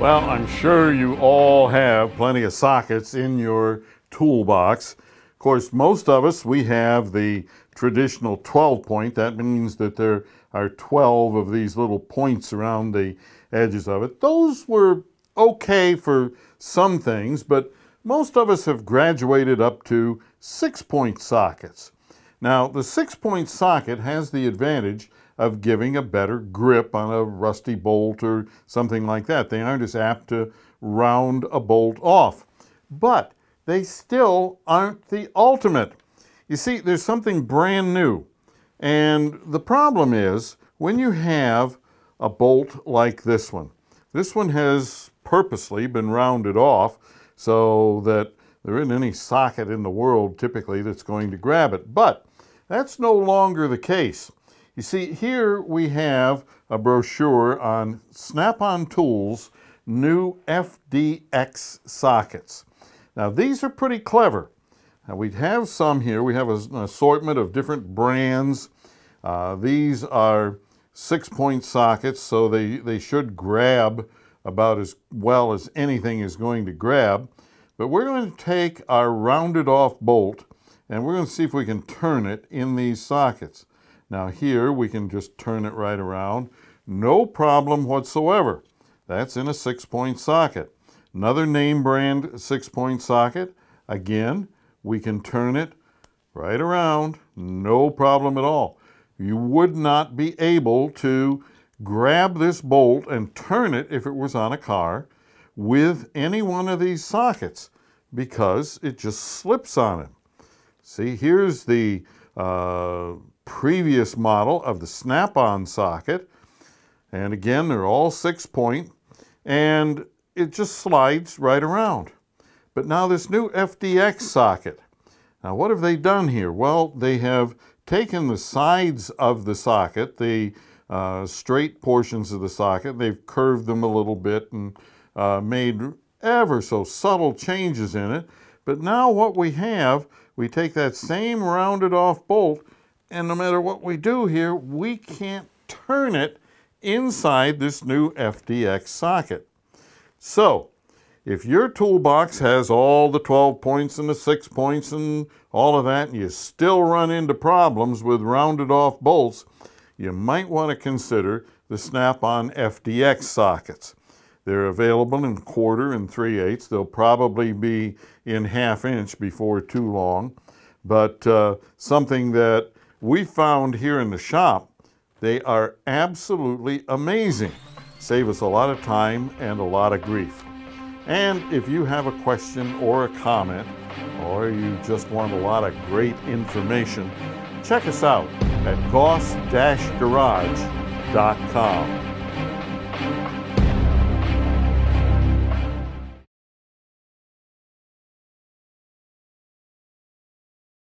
Well, I'm sure you all have plenty of sockets in your toolbox. Of course, most of us, we have the traditional 12 point. That means that there are 12 of these little points around the edges of it. Those were okay for some things, but most of us have graduated up to 6-point sockets. Now, the 6-point socket has the advantage of giving a better grip on a rusty bolt or something like that. They aren't as apt to round a bolt off. But they still aren't the ultimate. You see, there's something brand new. And the problem is, when you have a bolt like this one has purposely been rounded off so that there isn't any socket in the world typically that's going to grab it. But that's no longer the case. You see, here we have a brochure on Snap-on Tools' new FDX sockets. Now, these are pretty clever. Now, we have some here. We have an assortment of different brands. These are 6-point sockets, so they should grab about as well as anything is going to grab. But we're going to take our rounded off bolt and we're going to see if we can turn it in these sockets. Now here we can just turn it right around. No problem whatsoever. That's in a 6-point socket. Another name brand 6-point socket. Again, we can turn it right around. No problem at all. You would not be able to grab this bolt and turn it if it was on a car with any one of these sockets because it just slips on it. See, here's the previous model of the Snap-on socket. And again, they're all 6-point, and it just slides right around. But now this new FDX socket. Now what have they done here? Well, they have taken the sides of the socket, the straight portions of the socket, they've curved them a little bit and made ever so subtle changes in it. But now what we have, we take that same rounded off bolt, and no matter what we do here, we can't turn it inside this new FDX socket. So, if your toolbox has all the 12 points and the 6 points and all of that, and you still run into problems with rounded off bolts, you might want to consider the Snap-on FDX sockets. They're available in 1/4 and 3/8. They'll probably be in 1/2 inch before too long. But something that we found here in the shop, they are absolutely amazing. Save us a lot of time and a lot of grief. And if you have a question or a comment, or you just want a lot of great information, check us out at goss-garage.com.